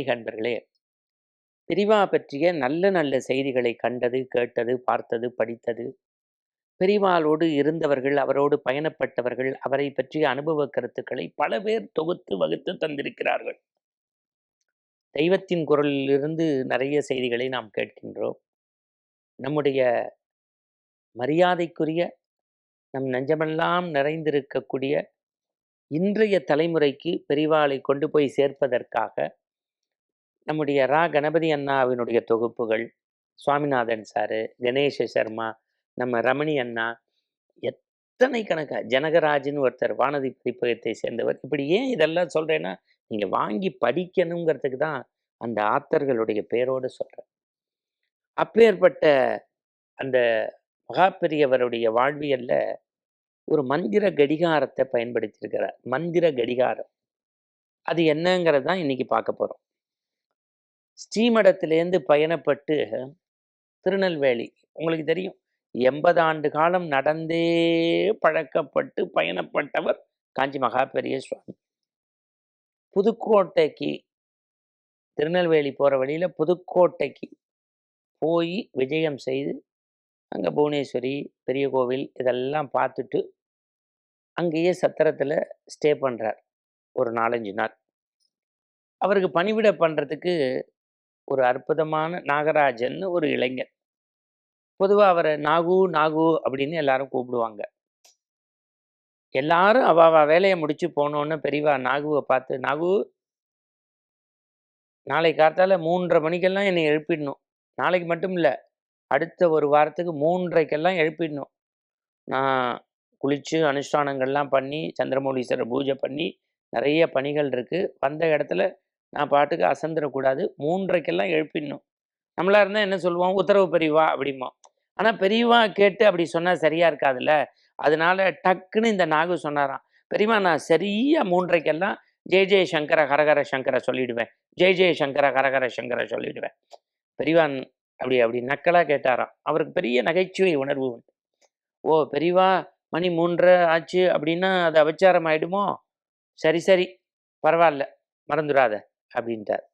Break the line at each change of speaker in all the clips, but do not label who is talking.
ஆன்மீக அன்பர்களே, பெரிவா பற்றிய நல்ல நல்ல செய்திகளை கண்டது, கேட்டது, பார்த்தது, படித்தது, பெரிவாளோடு இருந்தவர்கள், அவரோடு பயணப்பட்டவர்கள், அவரை பற்றிய அனுபவ கருத்துக்களை பல பேர் தொகுத்து வகுத்து தந்திருக்கிறார்கள். தெய்வத்தின் குரலிலிருந்து நிறைய செய்திகளை நாம் கேட்கின்றோம். நம்முடைய மரியாதைக்குரிய, நம் நெஞ்சமெல்லாம் நிறைந்திருக்கக்கூடிய இன்றைய தலைமுறைக்கு பெரிவாளை கொண்டு போய் சேர்ப்பதற்காக நம்முடைய கணபதி அண்ணாவினுடைய தொகுப்புகள், சுவாமிநாதன் சாரு, கணேஷ சர்மா, நம்ம ரமணி அண்ணா, எத்தனை கணக்கா ஜனகராஜ்னு ஒருத்தர் வானதி பதிப்பகத்தை சேர்ந்தவர். இப்படி ஏன் இதெல்லாம் சொல்றேன்னா, நீங்க வாங்கி படிக்கணுங்கிறதுக்கு தான் அந்த ஆத்தர்களுடைய பேரோடு சொல்றேன். அப்பேற்பட்ட அந்த மகாபெரியவருடைய வாழ்வியல்ல ஒரு மந்திர கடிகாரத்தை பயன்படுத்தியிருக்கிறார். மந்திர கடிகாரம் அது என்னங்கிறது தான் இன்னைக்கு பார்க்க போறோம். ஸ்ரீமடத்திலேருந்து பயணப்பட்டு திருநெல்வேலி, உங்களுக்கு தெரியும், 80 ஆண்டு காலம் நடந்தே பழக்கப்பட்டு பயணப்பட்டவர் காஞ்சி மகாபெரிய சுவாமி. புதுக்கோட்டைக்கு, திருநெல்வேலி போகிற வழியில் புதுக்கோட்டைக்கு போய் விஜயம் செய்து அங்கே புவனேஸ்வரி, பெரிய கோவில் இதெல்லாம் பார்த்துட்டு அங்கேயே சத்திரத்தில் ஸ்டே பண்ணுறார் ஒரு 4-5 நாள். அவருக்கு பணிவிட பண்ணுறதுக்கு ஒரு அற்புதமான நாகராஜன் ஒரு இளைஞர். பொதுவாக அவரை நாகு நாகு அப்படின்னு எல்லாரும் கூப்பிடுவாங்க. எல்லாரும் அவ வேலையை முடிச்சு போனோன்னு பெரியவா நாகுவை பார்த்து, நாகு நாளை காத்தால 3:30 மணிக்கெல்லாம் என்னை எழுப்பிடணும். நாளைக்கு மட்டும் இல்லை, அடுத்த ஒரு வாரத்துக்கு 3:30க்கெல்லாம் எழுப்பிடணும். நான் குளித்து அனுஷ்டானங்கள்லாம் பண்ணி சந்திரமௌலீஸ்வரர் பூஜை பண்ணி நிறைய பணிகள் இருக்குது. வந்த இடத்துல நான் பாட்டுக்கு அசந்துடக்கூடாது. 3:30க்கெல்லாம் எழுப்பிடணும். நம்மளா இருந்தால் என்ன சொல்லுவோம், உத்தரவு பெரியவா அப்படிம்போம். ஆனால் பெரியவா கேட்டு அப்படி சொன்னால் சரியாக இருக்காதுல்ல. அதனால டக்குன்னு இந்த நாகு சொன்னாராம், பெரியவா நான் சரியா 3:30க்கெல்லாம் ஜெய ஜெய சங்கர ஹரஹர சங்கர சொல்லிடுவேன், ஜெய ஜெய சங்கர ஹரஹர சங்கர சொல்லிடுவேன். பெரியவா அப்படி அப்படி நக்கலாக கேட்டாராம். அவருக்கு பெரிய நகைச்சுவை உணர்வு உண்டு. ஓ பெரியவா மணி 3:30 ஆச்சு அப்படின்னா அது அபச்சாரம் ஆயிடுமோ, சரி சரி பரவாயில்ல மறந்துடாத அப்படின்ட்டார்.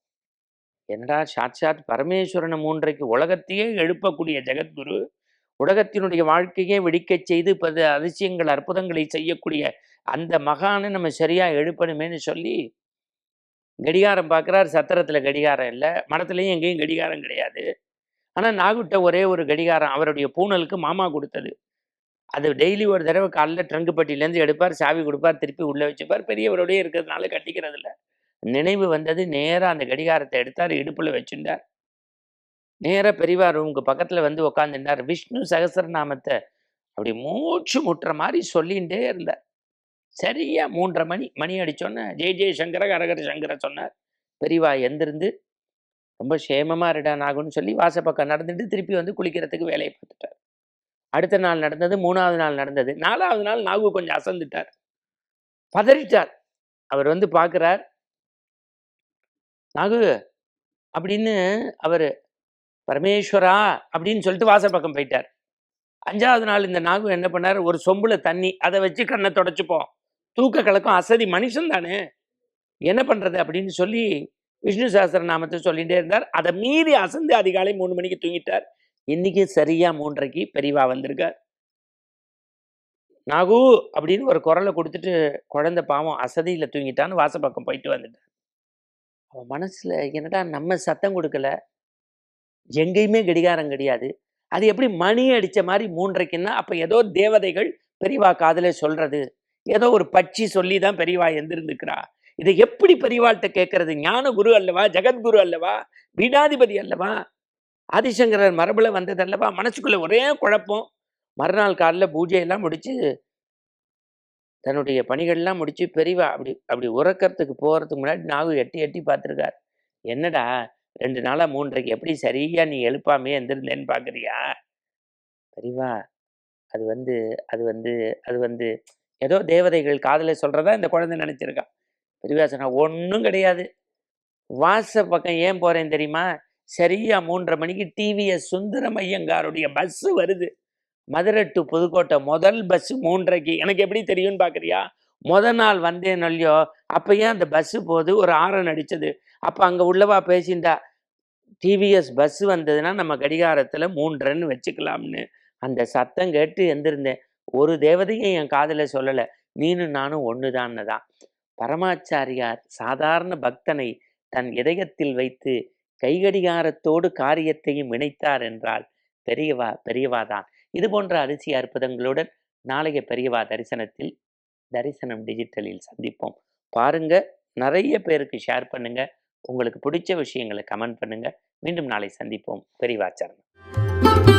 என்னடா சாட்சாத் பரமேஸ்வரனை 3:30க்கு உலகத்தையே எழுப்பக்கூடிய ஜெகத்குரு, உலகத்தினுடைய வாழ்க்கையே வெடிக்கச் செய்து பல அதிசயங்கள் அற்புதங்களை செய்யக்கூடிய அந்த மகானை நம்ம சரியா எழுப்பணுமேன்னு சொல்லி கடிகாரம் பார்க்குறார். சத்திரத்தில் கடிகாரம் இல்லை, மடத்துலையும் எங்கேயும் கடிகாரம் கிடையாது. ஆனால் நாகுட்ட ஒரே ஒரு கடிகாரம் அவருடைய பூனலுக்கு மாமா கொடுத்தது. அது டெய்லி ஒரு தடவை காலைல ட்ரங்கு பட்டியிலேருந்து எடுப்பார், சாவி கொடுப்பார், திருப்பி உள்ளே வச்சுப்பார். பெரியவரோடய இருக்கிறதுனால கட்டிக்கிறது இல்லை. நினைவு வந்தது, நேராக அந்த கடிகாரத்தை எடுத்தார், இடுப்பில் வச்சுட்டார். நேராக பெரியவா ரூமுக்கு பக்கத்தில் வந்து உட்காந்துட்டார். விஷ்ணு சகஸ்ரநாமத்தை அப்படி மூச்சு முட்டுற மாதிரி சொல்லிகிட்டே இருந்தார். சரியா 3:30 மணி அடித்தோன்னே ஜெய ஜெய சங்கர ஹரஹர சங்கர சொன்னார். பெரியவா எந்திருந்து ரொம்ப சேமமாக இருடா நாகுன்னு சொல்லி வாசப்பக்கம் நடந்துட்டு திருப்பி வந்து குளிக்கிறதுக்கு வேலையை பார்த்துட்டார். அடுத்த நாள் நடந்தது, 3வது நாள் நடந்தது. 4வது நாள் நாகு கொஞ்சம் அசந்துட்டார், பதறிட்டார். அவர் வந்து பார்க்குறார், நாகு அப்படின்னு அவர் பரமேஸ்வரா அப்படின்னு சொல்லிட்டு வாசல் பக்கம் போயிட்டார். 5வது நாள் இந்த நாகு என்ன பண்ணார், ஒரு சொம்புல தண்ணி, அதை வச்சு கண்ணை தொடச்சுப்போம், தூக்க கலக்கம், அசதி, மனுஷன் தானே என்ன பண்ணுறது அப்படின்னு சொல்லி விஷ்ணு சகஸ்ரநாமத்தை சொல்லிகிட்டே இருந்தார். அதை மீறி அசந்து அதிகாலை 3 மணிக்கு தூங்கிட்டார். இன்னைக்கு சரியா 3:30க்கு பெரியவா வந்திருக்கார். நாகு அப்படின்னு ஒரு குரலை கொடுத்துட்டு குழந்தை பாவம் அசதியில் தூங்கிட்டான்னு வாசப்பக்கம் போயிட்டு வந்துட்டார். அவன் மனசில் என்னடா நம்ம சத்தம் கொடுக்கல, எங்கேயுமே கடிகாரம் கிடையாது, அது எப்படி மணி அடித்த மாதிரி 3:30க்குன்னா அப்போ ஏதோ தேவதைகள் பெரியவா காதில் சொல்கிறது, ஏதோ ஒரு பட்சி சொல்லி தான் பெரியவா எந்திருந்துக்கிறா. இதை எப்படி பெரியவாள்கிட்ட கேட்கறது? ஞான குரு அல்லவா, ஜெகத்குரு அல்லவா, பீடாதிபதி அல்லவா, ஆதிசங்கரர் மரபுல வந்தது அல்லவா. மனசுக்குள்ள ஒரே குழப்பம். மறுநாள் காலையில் பூஜையெல்லாம் முடிச்சு தன்னுடைய பணிகள்லாம் முடிச்சு பெரியவா அப்படி அப்படி உறக்கிறதுக்கு போகிறதுக்கு முன்னாடி நாகு எட்டி எட்டி பார்த்துருக்கார். என்னடா 2 நாளாக 3:30க்கு எப்படி சரியா நீ எழுப்பாமே எந்திருந்தேன்னு பார்க்குறியா? பெரியவா அது வந்து அது வந்து அது வந்து ஏதோ தேவதைகள் காதில் சொல்கிறதா இந்த குழந்தை நினச்சிருக்கான். பெரியவா சொன்னா, ஒன்றும் கிடையாது, வாச பக்கம் ஏன் போகிறேன் தெரியுமா, சரியா 3:30 மணிக்கு டிவிஎஸ் சுந்தரமையங்காருடைய பஸ்ஸு வருது, மதுரை டு புதுக்கோட்டை முதல் பஸ்ஸு 3:30க்கு. எனக்கு எப்படி தெரியும்னு பார்க்குறியா? நாள் வந்தேன் இல்லையோ, அப்போ ஏன் அந்த பஸ்ஸு போகுது, ஒரு ஆரன் அடித்தது, அப்போ அங்கே உள்ளவா பேசிண்டா டிவிஎஸ் பஸ் வந்ததுன்னா நம்ம கடிகாரத்தில் 3:30ன்னு வச்சுக்கலாம்னு அந்த சத்தம் கேட்டு எந்திருந்தேன். ஒரு தேவதையும் என் காதில் சொல்லலை, நீனும் நானும் ஒன்று தான். பரமாச்சாரியார் சாதாரண பக்தனை தன் இதயத்தில் வைத்து கைகடிகாரத்தோடு காரியத்தையும் இணைத்தார் என்றால் பெரியவா பெரியவாதான். இது போன்ற அதிசய அற்புதங்களுடன் நாளைய பெரியவா தரிசனத்தில் தரிசனம் டிஜிட்டலில் சந்திப்போம். பாருங்க, நிறைய பேருக்கு ஷேர் பண்ணுங்க. உங்களுக்கு பிடிச்ச விஷயங்களை கமெண்ட் பண்ணுங்க. மீண்டும் நாளை சந்திப்போம். பெரியவா சரணம்.